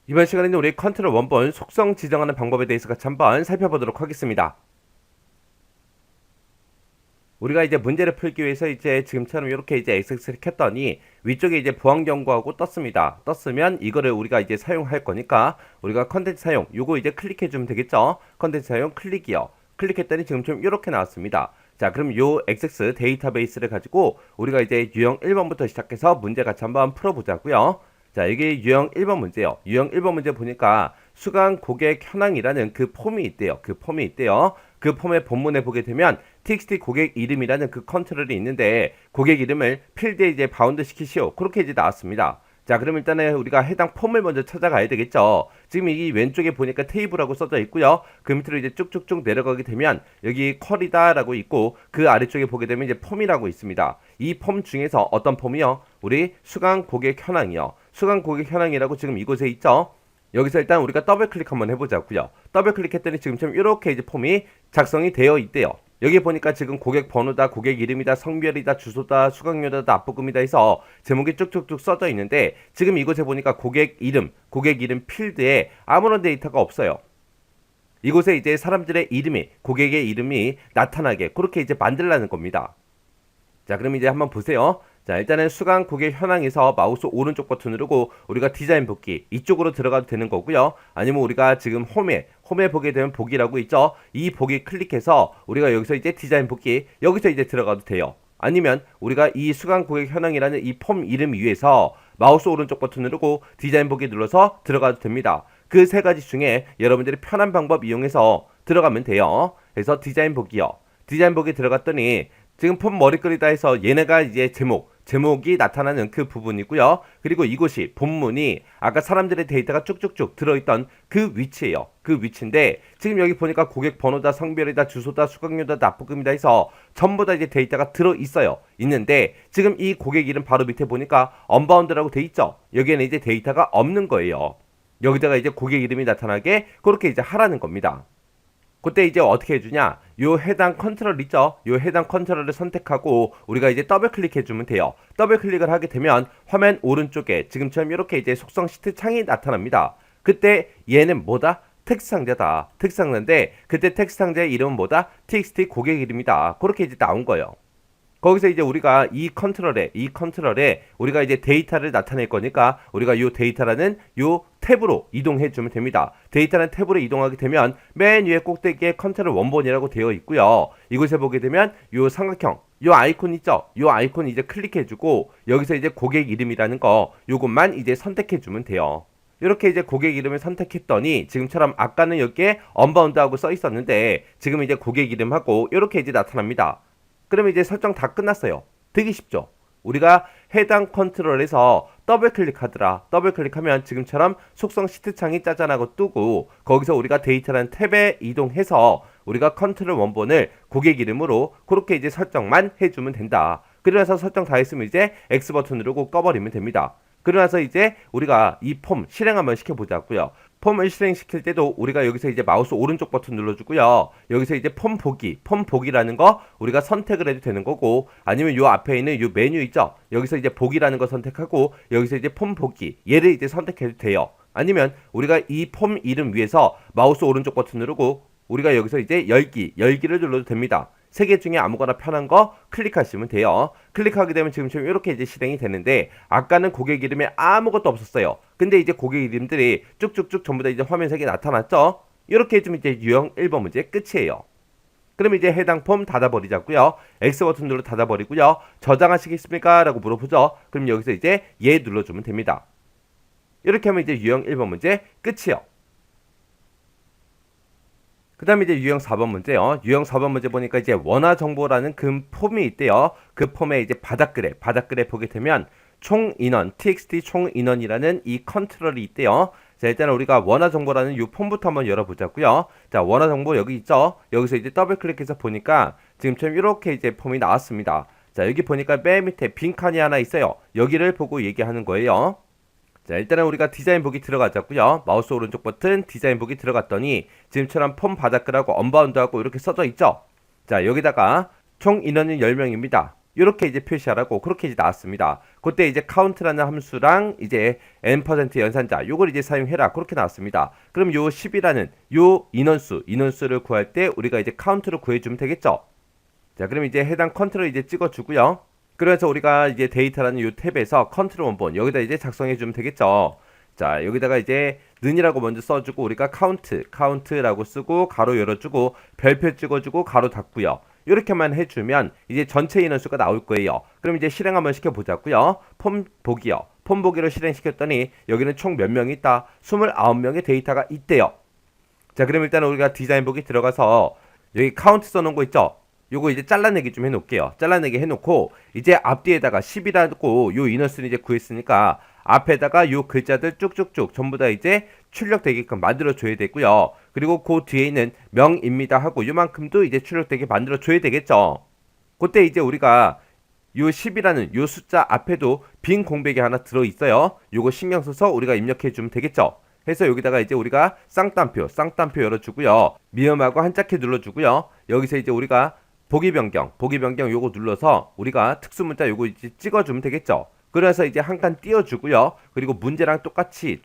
이번 시간에는 우리 컨트롤 원본 속성 지정하는 방법에 대해서 같이 한번 살펴보도록 하겠습니다. 우리가 이제 문제를 풀기 위해서 이제 지금처럼 이렇게 이제 XX를 켰더니 위쪽에 이제 보안 경고하고 떴습니다. 떴으면 이거를 우리가 이제 사용할 거니까 우리가 컨텐츠 사용 요거 이제 클릭해 주면 되겠죠. 컨텐츠 사용 클릭이요. 클릭했더니 지금처럼 이렇게 나왔습니다. 자, 그럼 요 XX 데이터베이스를 가지고 우리가 이제 유형 1번부터 시작해서 문제 같이 한번 풀어보자고요. 자, 이게 유형 1번 문제요. 유형 1번 문제 보니까 수강 고객 현황이라는 그 폼이 있대요. 그 폼이 있대요. 그 폼의 본문에 보게 되면 txt 고객 이름이라는 그 컨트롤이 있는데 고객 이름을 필드에 이제 바운드 시키시오. 그렇게 이제 나왔습니다. 자, 그럼 일단은 우리가 해당 폼을 먼저 찾아가야 되겠죠. 지금 이 왼쪽에 보니까 테이블하고 써져 있고요. 그 밑으로 이제 쭉쭉쭉 내려가게 되면 여기 쿼리다라고 있고 그 아래쪽에 보게 되면 이제 폼이라고 있습니다. 이 폼 중에서 어떤 폼이요? 우리 수강 고객 현황이요. 수강 고객 현황이라고 지금 이곳에 있죠. 여기서 일단 우리가 더블 클릭 한번 해보자고요. 더블 클릭했더니 지금처럼 이렇게 이제 폼이 작성이 되어 있대요. 여기 보니까 지금 고객 번호다, 고객 이름이다, 성별이다, 주소다, 수강료다, 납부금이다 해서 제목이 쭉쭉쭉 써져 있는데 지금 이곳에 보니까 고객 이름 필드에 아무런 데이터가 없어요. 이곳에 이제 사람들의 이름이, 고객의 이름이 나타나게 그렇게 이제 만들라는 겁니다. 자, 그럼 이제 한번 보세요. 자, 일단은 수강 고객 현황에서 마우스 오른쪽 버튼 누르고 우리가 디자인 복귀 이쪽으로 들어가도 되는 거고요. 아니면 우리가 지금 홈에 보게 되면 복이라고 있죠. 이 복이 클릭해서 우리가 여기서 이제 디자인 복귀 여기서 이제 들어가도 돼요. 아니면 우리가 이 수강 고객 현황이라는 이 폼 이름 위에서 마우스 오른쪽 버튼 누르고 디자인 복귀 눌러서 들어가도 됩니다. 그 세 가지 중에 여러분들이 편한 방법 이용해서 들어가면 돼요. 그래서 디자인 복귀요. 디자인 복귀 들어갔더니 지금 폼 머리글이다 해서 얘네가 이제 제목이 나타나는 그 부분이고요. 그리고 이곳이 본문이 아까 사람들의 데이터가 쭉쭉쭉 들어있던 그 위치예요. 그 위치인데 지금 여기 보니까 고객 번호다, 성별이다, 주소다, 수강료다, 납부금이다 해서 전부 다 이제 데이터가 들어있어요. 있는데 지금 이 고객 이름 바로 밑에 보니까 언바운드라고 돼 있죠. 여기에는 이제 데이터가 없는 거예요. 여기다가 이제 고객 이름이 나타나게 그렇게 이제 하라는 겁니다. 그때 이제 어떻게 해주냐? 요 해당 컨트롤 있죠? 요 해당 컨트롤을 선택하고 우리가 이제 더블 클릭해주면 돼요. 더블 클릭을 하게 되면 화면 오른쪽에 지금처럼 이렇게 이제 속성 시트 창이 나타납니다. 그때 얘는 뭐다? 텍스트 상자다. 텍스트 상자인데 그때 텍스트 상자의 이름은 뭐다? txt 고객 이름이다. 그렇게 이제 나온 거예요. 거기서 이제 우리가 이 컨트롤에 우리가 이제 데이터를 나타낼 거니까 우리가 이 데이터라는 이 탭으로 이동해 주면 됩니다. 데이터라는 탭으로 이동하게 되면 맨 위에 꼭대기에 컨트롤 원본이라고 되어 있고요. 이곳에 보게 되면 이 삼각형 이 아이콘 있죠? 이 아이콘 이제 클릭해 주고 여기서 이제 고객 이름이라는 거 요것만 이제 선택해 주면 돼요. 이렇게 이제 고객 이름을 선택했더니 지금처럼 아까는 여기에 언바운드하고 써 있었는데 지금 이제 고객 이름하고 이렇게 이제 나타납니다. 그러면 이제 설정 다 끝났어요. 되게 쉽죠? 우리가 해당 컨트롤에서 더블 클릭하더라. 더블 클릭하면 지금처럼 속성 시트 창이 짜잔하고 뜨고 거기서 우리가 데이터라는 탭에 이동해서 우리가 컨트롤 원본을 고객 이름으로 그렇게 이제 설정만 해주면 된다. 그러면서 설정 다 했으면 이제 X 버튼 누르고 꺼버리면 됩니다. 그러면서 이제 우리가 이 폼 실행 한번 시켜보자고요. 폼을 실행시킬 때도 우리가 여기서 이제 마우스 오른쪽 버튼 눌러주고요. 여기서 이제 폼 보기라는 거 우리가 선택을 해도 되는 거고 아니면 요 앞에 있는 요 메뉴 있죠? 여기서 이제 보기라는 거 선택하고 여기서 이제 폼 보기 얘를 이제 선택해도 돼요. 아니면 우리가 이 폼 이름 위에서 마우스 오른쪽 버튼 누르고 우리가 여기서 이제 열기를 눌러도 됩니다. 세 개 중에 아무거나 편한 거 클릭하시면 돼요. 클릭하게 되면 지금처럼 이렇게 이제 실행이 되는데 아까는 고객 이름에 아무것도 없었어요. 근데 이제 고객 이름들이 쭉쭉쭉 전부 다 이제 화면색이 나타났죠. 이렇게 해주면 이제 유형 1번 문제 끝이에요. 그럼 이제 해당 폼 닫아버리자고요. X 버튼 눌러 닫아버리고요. 저장하시겠습니까? 라고 물어보죠. 그럼 여기서 이제 예 눌러주면 됩니다. 이렇게 하면 이제 유형 1번 문제 끝이요. 그 다음에 이제 유형 4번 문제요. 유형 4번 문제 보니까 이제 원화 정보라는 그 폼이 있대요. 그 폼에 이제 바닥글에 보게 되면 총 인원, txt 총 인원이라는 이 컨트롤이 있대요. 자, 일단 우리가 원화 정보라는 이 폼부터 한번 열어보자고요. 자, 원화 정보 여기 있죠. 여기서 이제 더블 클릭해서 보니까 지금처럼 이렇게 이제 폼이 나왔습니다. 자, 여기 보니까 맨 밑에 빈 칸이 하나 있어요. 여기를 보고 얘기하는 거예요. 자, 일단은 우리가 디자인 보기 들어가자고요. 마우스 오른쪽 버튼 디자인 보기 들어갔더니 지금처럼 폼 바닥글하고 언바운드하고 이렇게 써져 있죠. 자, 여기다가 총 인원은 10명입니다. 이렇게 이제 표시하라고 그렇게 이제 나왔습니다. 그때 이제 count라는 함수랑 이제 n% 연산자 요걸 이제 사용해라 그렇게 나왔습니다. 그럼 요 10이라는 요 인원수를 구할 때 우리가 이제 count를 구해주면 되겠죠. 자, 그럼 이제 해당 컨트롤 이제 찍어주고요. 그래서 우리가 이제 데이터라는 요 탭에서 컨트롤 원본 여기다 이제 작성해주면 되겠죠. 자, 여기다가 이제 는이라고 먼저 써주고 우리가 count라고 쓰고 가로 열어주고 별표 찍어주고 가로 닫고요. 이렇게만 해주면 이제 전체 인원수가 나올 거예요. 그럼 이제 실행 한번 시켜보자고요. 폼 보기요. 폼 보기로 실행시켰더니 여기는 총 몇 명이 있다? 29명의 데이터가 있대요. 자, 그럼 일단 우리가 디자인 보기 들어가서 여기 카운트 써놓은 거 있죠? 요거 이제 잘라내기 좀 해놓을게요. 잘라내기 해놓고 이제 앞뒤에다가 10이라고 요 인원수는 이제 구했으니까 앞에다가 요 글자들 쭉쭉쭉 전부 다 이제 출력되게끔 만들어줘야 되고요. 그리고 그 뒤에 있는 명입니다 하고 요만큼도 이제 출력되게 만들어줘야 되겠죠. 그때 이제 우리가 요 10이라는 요 숫자 앞에도 빈 공백이 하나 들어있어요. 요거 신경 써서 우리가 입력해주면 되겠죠. 해서 여기다가 이제 우리가 쌍따옴표 열어주고요. 미음하고 한자키 눌러주고요. 여기서 이제 우리가 보기 변경 요거 눌러서 우리가 특수문자 요거 이제 찍어주면 되겠죠. 그래서 이제 한 칸 띄워주고요. 그리고 문제랑 똑같이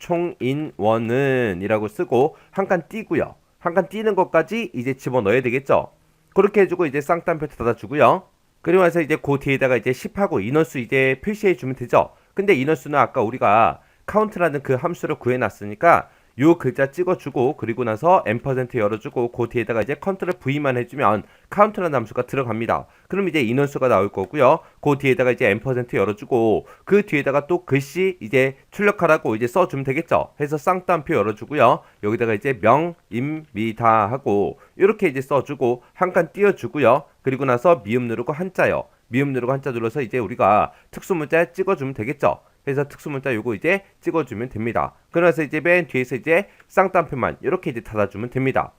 총인원은 이라고 쓰고 한 칸 띄고요. 한 칸 띄는 것까지 이제 집어넣어야 되겠죠. 그렇게 해주고 이제 쌍따옴표 닫아주고요. 그리고 나서 이제 그 뒤에다가 이제 10하고 인원수 이제 표시해주면 되죠. 근데 인원수는 아까 우리가 count라는 그 함수를 구해놨으니까 요 글자 찍어주고 그리고 나서 n% 열어주고 그 뒤에다가 이제 컨트롤 V만 해주면 count라는 함수가 들어갑니다. 그럼 이제 인원수가 나올 거고요. 그 뒤에다가 이제 n% 열어주고 그 뒤에다가 또 글씨 이제 출력하라고 이제 써주면 되겠죠. 해서 쌍따옴표 열어주고요. 여기다가 이제 명입니다 하고 이렇게 이제 써주고 한 칸 띄워주고요. 그리고 나서 미음 누르고 한자요. 미음 누르고 한자 눌러서 이제 우리가 특수문자 찍어주면 되겠죠. 그래서 특수문자 요거 이제 찍어주면 됩니다. 그래서 이제 맨 뒤에서 이제 쌍따옴표만 이렇게 이제 닫아주면 됩니다.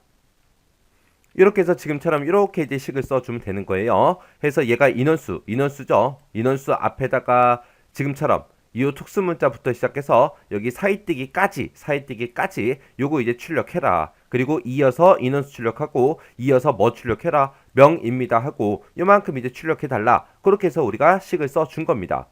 이렇게 해서 지금처럼 이렇게 이제 식을 써주면 되는 거예요. 해서 얘가 인원수죠. 인원수 앞에다가 지금처럼 이 특수문자부터 시작해서 여기 사이뜨기까지 요거 이제 출력해라. 그리고 이어서 인원수 출력하고 이어서 뭐 출력해라. 명입니다 하고 요만큼 이제 출력해달라. 그렇게 해서 우리가 식을 써준 겁니다.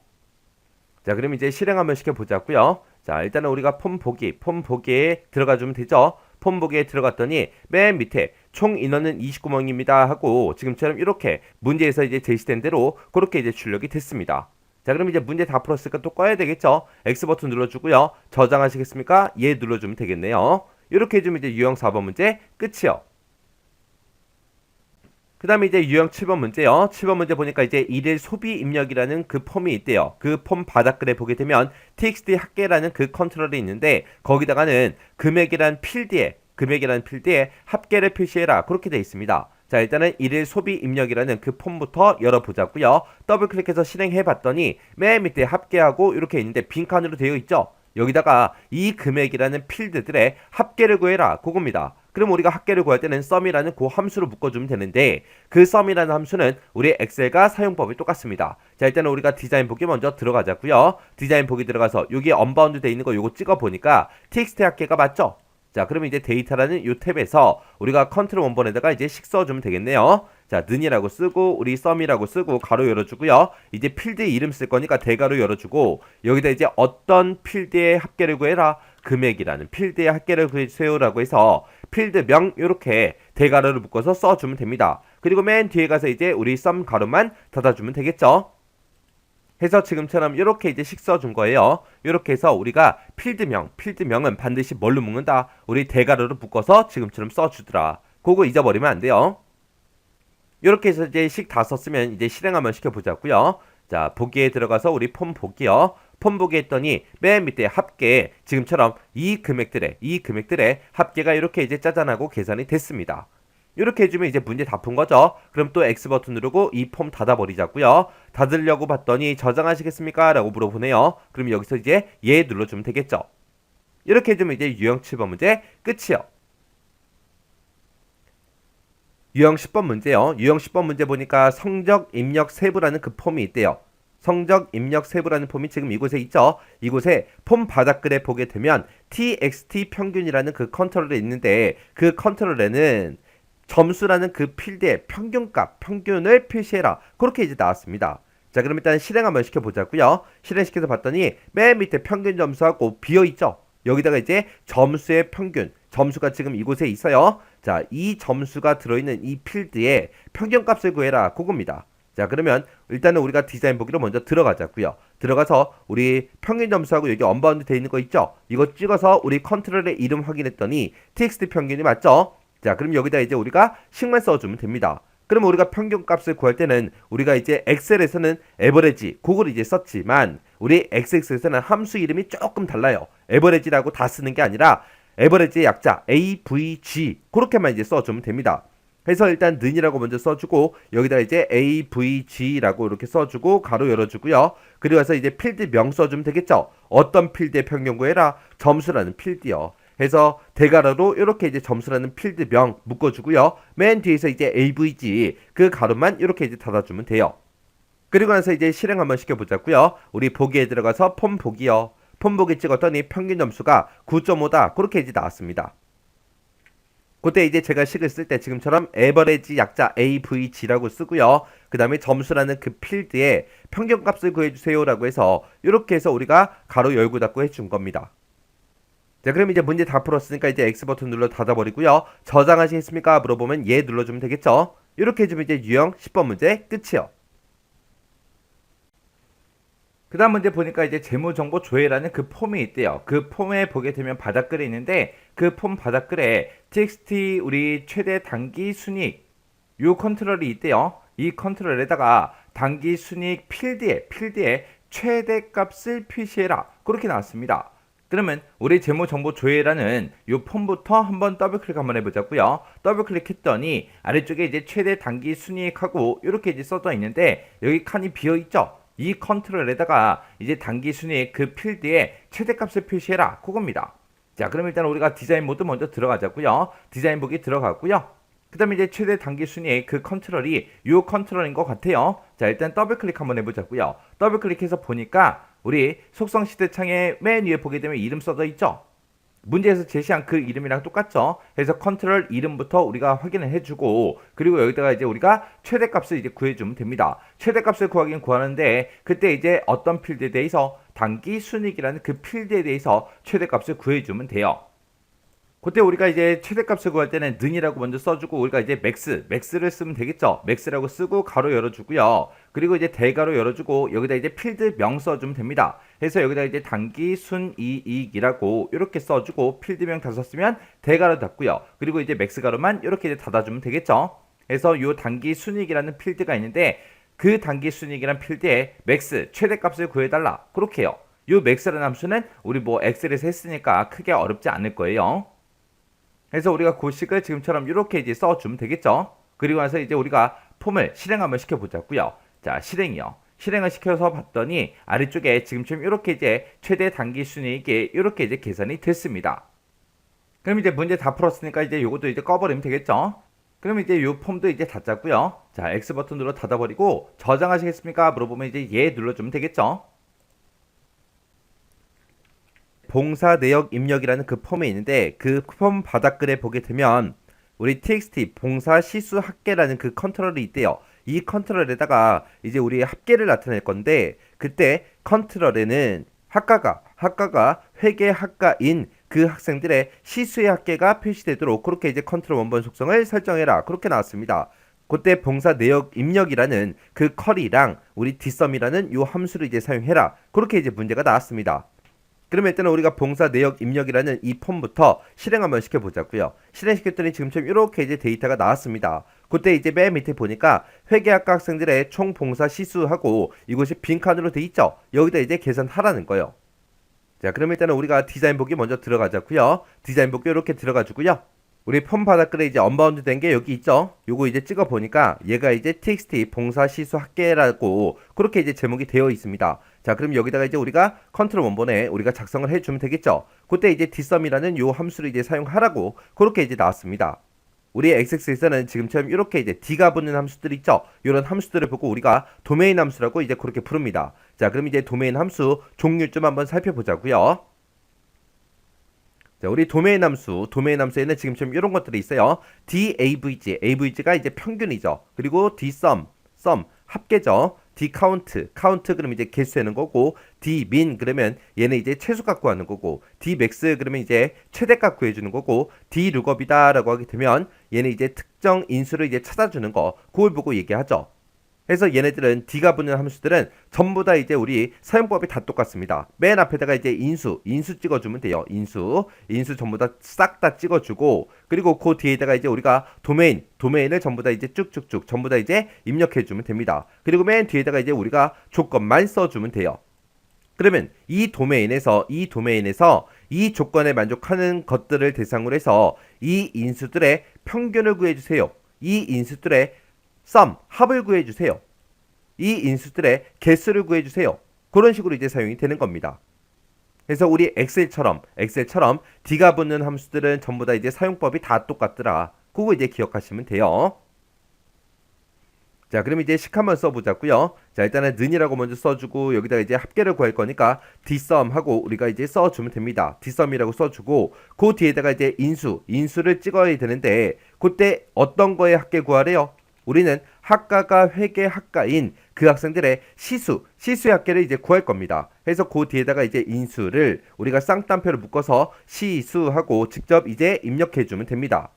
자, 그럼 이제 실행 한번 시켜보자고요. 자, 일단은 우리가 폼 보기에 들어가주면 되죠. 폼 보기에 들어갔더니 맨 밑에 총 인원은 29명입니다 하고 지금처럼 이렇게 문제에서 이제 제시된 대로 그렇게 이제 출력이 됐습니다. 자, 그럼 이제 문제 다 풀었으니까 또 꺼야 되겠죠. X 버튼 눌러주고요. 저장하시겠습니까? 예 눌러주면 되겠네요. 이렇게 해주면 이제 유형 4번 문제 끝이요. 그 다음에 이제 유형 7번 문제요. 7번 문제 보니까 이제 일일 소비 입력이라는 그 폼이 있대요. 그 폼 바닥글에 보게 되면 txt 합계라는 그 컨트롤이 있는데 거기다가는 금액이란 필드에 합계를 표시해라. 그렇게 되어 있습니다. 자, 일단은 일일 소비 입력이라는 그 폼부터 열어보자고요. 더블 클릭해서 실행해 봤더니 맨 밑에 합계하고 이렇게 있는데 빈칸으로 되어 있죠. 여기다가 이 금액이라는 필드들의 합계를 구해라. 그겁니다. 그럼 우리가 합계를 구할 때는 sum이라는 그 함수로 묶어주면 되는데 그 sum이라는 함수는 우리 엑셀과 사용법이 똑같습니다. 자, 일단은 우리가 디자인 보기 먼저 들어가자고요. 디자인 보기 들어가서 여기 언바운드 돼 있는 거 요거 찍어 보니까 txt 합계가 맞죠? 자, 그러면 이제 데이터라는 이 탭에서 우리가 컨트롤 원본에다가 이제 식 써주면 되겠네요. 자, 는이라고 쓰고 우리 sum이라고 쓰고 가로 열어주고요. 이제 필드 이름 쓸 거니까 대가로 열어주고 여기다 이제 어떤 필드의 합계를 구해라. 금액이라는 필드의 합계를 구해세요라고 해서 필드명 이렇게 대가로를 묶어서 써주면 됩니다. 그리고 맨 뒤에 가서 이제 우리 sum 가로만 닫아주면 되겠죠. 해서 지금처럼 이렇게 이제 식 써준 거예요. 이렇게 해서 우리가 필드명은 반드시 뭘로 묶는다? 우리 대가로로 묶어서 지금처럼 써주더라. 그거 잊어버리면 안 돼요. 이렇게 해서 이제 식 다 썼으면 이제 실행 한번 시켜보자고요. 자, 보기에 들어가서 우리 폼 보기요. 폼 보기 했더니 맨 밑에 합계 지금처럼 이 금액들의 합계가 이렇게 이제 짜잔하고 계산이 됐습니다. 이렇게 해주면 이제 문제 다 푼 거죠. 그럼 또 X 버튼 누르고 이 폼 닫아버리자고요. 닫으려고 봤더니 저장하시겠습니까? 라고 물어보네요. 그럼 여기서 이제 예 눌러주면 되겠죠. 이렇게 해주면 이제 유형 7번 문제 끝이요. 유형 10번 문제요. 유형 10번 문제 보니까 성적 입력 세부라는 그 폼이 있대요. 성적 입력 세부라는 폼이 지금 이곳에 있죠. 이곳에 폼 바닥글에 보게 되면 txt 평균이라는 그 컨트롤이 있는데 그 컨트롤에는 점수라는 그 필드의 평균값, 평균을 표시해라. 그렇게 이제 나왔습니다. 자, 그럼 일단 실행 한번 시켜보자고요. 실행시켜서 봤더니 맨 밑에 평균 점수하고 비어있죠. 여기다가 이제 점수의 평균, 점수가 지금 이곳에 있어요. 자, 이 점수가 들어있는 이 필드에 평균값을 구해라. 그겁니다. 자, 그러면 일단은 우리가 디자인 보기로 먼저 들어가자고요. 들어가서 우리 평균 점수하고 여기 언바운드 돼 있는 거 있죠? 이거 찍어서 우리 컨트롤의 이름 확인했더니 txt 평균이 맞죠? 자, 그럼 여기다 이제 우리가 식만 써주면 됩니다. 그럼 우리가 평균값을 구할 때는 우리가 이제 엑셀에서는 에버리지 그걸 이제 썼지만 우리 XX에서는 함수 이름이 조금 달라요. 에버리지라고 다 쓰는 게 아니라 에버리지의 약자 AVG 그렇게만 이제 써주면 됩니다. 그래서 일단 는이라고 먼저 써주고 여기다 이제 AVG라고 이렇게 써주고 가로 열어주고요. 그리고 와서 이제 필드명 써주면 되겠죠. 어떤 필드의 평균 구해라? 점수라는 필드요. 해서 대가로로 이렇게 이제 점수라는 필드명 묶어주고요. 맨 뒤에서 이제 AVG 그 가로만 이렇게 이제 닫아주면 돼요. 그리고 나서 이제 실행 한번 시켜보자고요. 우리 보기에 들어가서 폼 보기요. 폼 보기 찍었더니 평균 점수가 9.5다. 그렇게 이제 나왔습니다. 그때 이제 제가 식을 쓸 때 지금처럼 에버리지 약자 AVG라고 쓰고요. 그 다음에 점수라는 그 필드에 평균값을 구해주세요라고 해서 이렇게 해서 우리가 가로 열고 닫고 해준 겁니다. 자, 그럼 이제 문제 다 풀었으니까 이제 X 버튼 눌러 닫아버리고요. 저장하시겠습니까? 물어보면 예 눌러주면 되겠죠. 이렇게 해주면 이제 유형 10번 문제 끝이요. 그 다음 문제 보니까 이제 재무정보 조회라는 그 폼이 있대요. 그 폼에 보게 되면 바닥글이 있는데 그 폼 바닥글에 txt 우리 최대 단기 순이익 요 컨트롤이 있대요. 이 컨트롤에다가 단기 순이익 필드에 최대값을 표시해라. 그렇게 나왔습니다. 그러면 우리 재무정보 조회라는 요 폼부터 한번 더블클릭 한번 해보자고요. 더블클릭했더니 아래쪽에 이제 최대 단기 순이익하고 이렇게 이제 써져 있는데 여기 칸이 비어 있죠. 이 컨트롤에다가 이제 단기 순위의 그 필드에 최대값을 표시해라. 그겁니다. 자, 그럼 일단 우리가 디자인 모드 먼저 들어가자고요. 디자인 보기 들어가고요. 그 다음에 이제 최대 단기 순위의 그 컨트롤이 요 컨트롤인 것 같아요. 자, 일단 더블 클릭 한번 해보자고요. 더블 클릭해서 보니까 우리 속성 시드 창에 맨 위에 보게 되면 이름 써져 있죠. 문제에서 제시한 그 이름이랑 똑같죠. 그래서 컨트롤 이름부터 우리가 확인을 해주고 그리고 여기다가 이제 우리가 최대값을 이제 구해주면 됩니다. 최대값을 구하긴 구하는데 그때 이제 어떤 필드에 대해서 단기 순이익이라는 그 필드에 대해서 최대값을 구해주면 돼요. 그때 우리가 이제 최대값을 구할 때는 는이라고 먼저 써주고 우리가 이제 맥스를 쓰면 되겠죠. 맥스라고 쓰고 가로 열어주고요. 그리고 이제 대가로 열어주고 여기다 이제 필드명 써주면 됩니다. 그래서 여기다 이제 단기 순이익이라고 이렇게 써주고 필드명 다 썼으면 대가로 닫고요. 그리고 이제 맥스 가로만 이렇게 이제 닫아주면 되겠죠. 그래서 요 단기 순이익이라는 필드가 있는데 그 단기 순이익이라는 필드에 맥스 최대값을 구해달라. 그렇게 해요. 요 맥스라는 함수는 우리 뭐 엑셀에서 했으니까 크게 어렵지 않을 거예요. 그래서 우리가 고식을 지금처럼 이렇게 이제 써주면 되겠죠. 그리고 나서 이제 우리가 폼을 실행 한번 시켜보자고요. 자, 실행이요. 실행을 시켜서 봤더니 아래쪽에 지금처럼 이렇게 이제 최대 단기 순이익이 이렇게 이제 계산이 됐습니다. 그럼 이제 문제 다 풀었으니까 이제 요것도 이제 꺼버리면 되겠죠. 그럼 이제 요 폼도 이제 닫자고요. 자, X 버튼 눌러 닫아버리고 저장하시겠습니까? 물어보면 이제 예 눌러주면 되겠죠. 봉사 내역 입력이라는 그 폼에 있는데 그 폼 바닥글에 보게 되면 우리 txt 봉사 시수 합계라는 그 컨트롤이 있대요. 이 컨트롤에다가 이제 우리 합계를 나타낼 건데 그때 컨트롤에는 학과가 회계 학과인 그 학생들의 시수의 합계가 표시되도록 그렇게 이제 컨트롤 원본 속성을 설정해라. 그렇게 나왔습니다. 그때 봉사 내역 입력이라는 그 컬이랑 우리 dsum이라는 요 함수를 이제 사용해라. 그렇게 이제 문제가 나왔습니다. 그러면 일단은 우리가 봉사 내역 입력이라는 이 폼부터 실행 한번 시켜보자고요. 실행시켰더니 지금처럼 이렇게 이제 데이터가 나왔습니다. 그때 이제 맨 밑에 보니까 회계학과 학생들의 총 봉사 시수하고 이것이 빈칸으로 돼 있죠. 여기다 이제 계산하라는 거예요. 자, 그럼 일단은 우리가 디자인 보기 먼저 들어가자고요. 디자인 보기 이렇게 들어가지고요. 우리 폼 바닥글에 이제 언바운드 된 게 여기 있죠. 요거 이제 찍어 보니까 얘가 이제 txt 봉사 시수 합계라고 그렇게 이제 제목이 되어 있습니다. 자, 그럼 여기다가 이제 우리가 컨트롤 원본에 우리가 작성을 해주면 되겠죠. 그때 이제 dsum이라는 요 함수를 이제 사용하라고 그렇게 이제 나왔습니다. 우리 XX에서는 지금처럼 이렇게 이제 D가 붙는 함수들 있죠. 이런 함수들을 보고 우리가 도메인 함수라고 이제 그렇게 부릅니다. 자, 그럼 이제 도메인 함수 종류 좀 한번 살펴보자고요. 자, 우리 도메인 함수에는 지금처럼 이런 것들이 있어요. davg가 이제 평균이죠. 그리고 dsum, 합계죠. D 카운트, 카운트 그러면 이제 개수 세는 거고, D 민 그러면 얘는 이제 최소 갖고 하는 거고, D 맥스 그러면 이제 최대값 구해주는 거고, D 룩업이다라고 하게 되면 얘는 이제 특정 인수를 이제 찾아주는 거, 그걸 보고 얘기하죠. 그래서 얘네들은 D가 붙는 함수들은 전부 다 이제 우리 사용법이 다 똑같습니다. 맨 앞에다가 이제 인수 찍어주면 돼요. 인수 전부 다 싹 다 찍어주고, 그리고 그 뒤에다가 이제 우리가 도메인을 전부 다 이제 쭉쭉쭉 전부 다 이제 입력해주면 됩니다. 그리고 맨 뒤에다가 이제 우리가 조건만 써주면 돼요. 그러면 이 도메인에서 이 조건에 만족하는 것들을 대상으로 해서 이 인수들의 평균을 구해주세요. 이 인수들의 합을 구해주세요. 이 인수들의 개수를 구해주세요. 그런 식으로 이제 사용이 되는 겁니다. 그래서 우리 엑셀처럼 D가 붙는 함수들은 전부 다 이제 사용법이 다 똑같더라. 그거 이제 기억하시면 돼요. 자, 그럼 이제 식 한번 써보자고요. 자, 일단은 는이라고 먼저 써주고, 여기다가 이제 합계를 구할 거니까 dsum 하고 우리가 이제 써주면 됩니다. dsum이라고 써주고, 그 뒤에다가 이제 인수를 찍어야 되는데, 그때 어떤 거에 합계 구하래요? 우리는 학과가 회계 학과인 그 학생들의 시수의 합계를 이제 구할 겁니다. 그래서 그 뒤에다가 이제 인수를 우리가 쌍따옴표를 묶어서 시수하고 직접 이제 입력해주면 됩니다.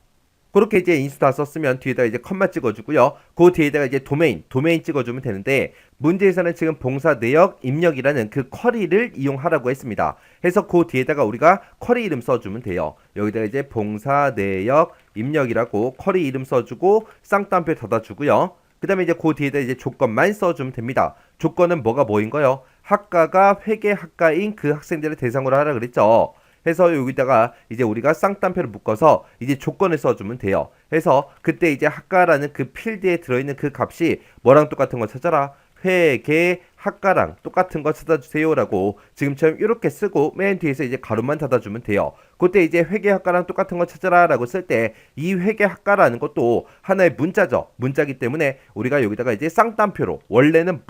그렇게 이제 인수 다 썼으면 뒤에다가 이제 컴마 찍어주고요. 그 뒤에다가 이제 도메인 찍어주면 되는데, 문제에서는 지금 봉사 내역 입력이라는 그 쿼리를 이용하라고 했습니다. 해서 그 뒤에다가 우리가 쿼리 이름 써주면 돼요. 여기다가 이제 봉사 내역 입력이라고 쿼리 이름 써주고 쌍따옴표 닫아주고요. 그 다음에 이제 그 뒤에다 이제 조건만 써주면 됩니다. 조건은 뭐인 거요? 학과가 회계 학과인 그 학생들을 대상으로 하라 그랬죠. 해서 여기다가 이제 우리가 쌍따옴표를 묶어서 이제 조건을 써주면 돼요. 해서 그때 이제 학과라는 그 필드에 들어있는 그 값이 뭐랑 똑같은 거 찾아라. 회계 학과랑 똑같은 거 찾아주세요 라고 지금처럼 이렇게 쓰고 맨 뒤에서 이제 가로만 닫아주면 돼요. 그때 이제 회계 학과랑 똑같은 거 찾아라 라고 쓸 때 이 회계 학과라는 것도 하나의 문자죠. 문자기 때문에 우리가 여기다가 이제 쌍따옴표로 원래는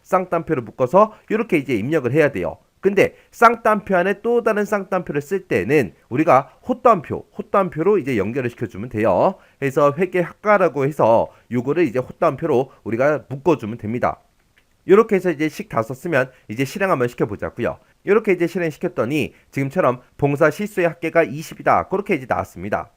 쌍따옴표를 묶어서 이렇게 이제 입력을 해야 돼요. 근데 쌍따옴표 안에 또 다른 쌍따옴표를 쓸 때는 우리가 헛따옴표로 이제 연결을 시켜주면 돼요. 그래서 회계학과라고 해서 요거를 이제 헛따옴표로 우리가 묶어주면 됩니다. 이렇게 해서 이제 식 다 썼으면 이제 실행 한번 시켜보자고요. 이렇게 이제 실행시켰더니 지금처럼 봉사 실수의 합계가 20이다. 그렇게 이제 나왔습니다.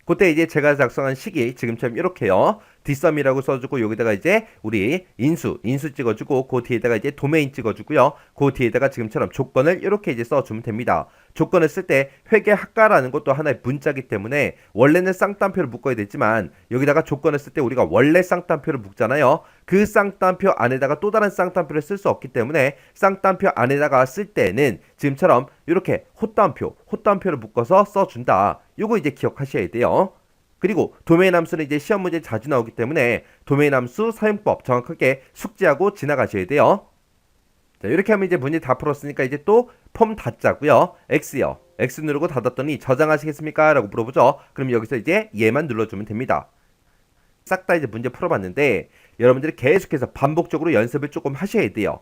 그때 이제 제가 작성한 식이 지금처럼 이렇게요. dsum이라고 써주고 여기다가 이제 우리 인수 찍어주고 그 뒤에다가 이제 도메인 찍어주고요. 그 뒤에다가 지금처럼 조건을 이렇게 이제 써주면 됩니다. 조건을 쓸 때 회계 학과라는 것도 하나의 문자기 때문에 원래는 쌍따옴표를 묶어야 되지만 여기다가 조건을 쓸 때 우리가 원래 쌍따옴표를 묶잖아요. 그 쌍따옴표 안에다가 또 다른 쌍따옴표를 쓸 수 없기 때문에 쌍따옴표 안에다가 쓸 때는 지금처럼 이렇게 헛따옴표를 묶어서 써준다. 요거 이제 기억하셔야 돼요. 그리고 도메인 함수는 이제 시험 문제 자주 나오기 때문에 도메인 함수 사용법 정확하게 숙지하고 지나가셔야 돼요. 자, 이렇게 하면 이제 문제 다 풀었으니까 이제 또 폼 닫자고요. X요. X 누르고 닫았더니 저장하시겠습니까? 라고 물어보죠. 그럼 여기서 이제 얘만 눌러주면 됩니다. 싹 다 이제 문제 풀어봤는데 여러분들이 계속해서 반복적으로 연습을 조금 하셔야 돼요.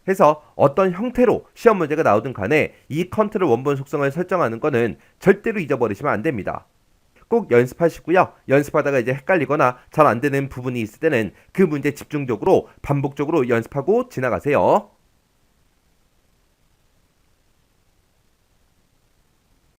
해서 어떤 형태로 시험 문제가 나오든 간에 이 컨트롤 원본 속성을 설정하는 거는 절대로 잊어버리시면 안 됩니다. 꼭 연습하시고요. 연습하다가 이제 헷갈리거나 잘 안 되는 부분이 있을 때는 그 문제 집중적으로 반복적으로 연습하고 지나가세요.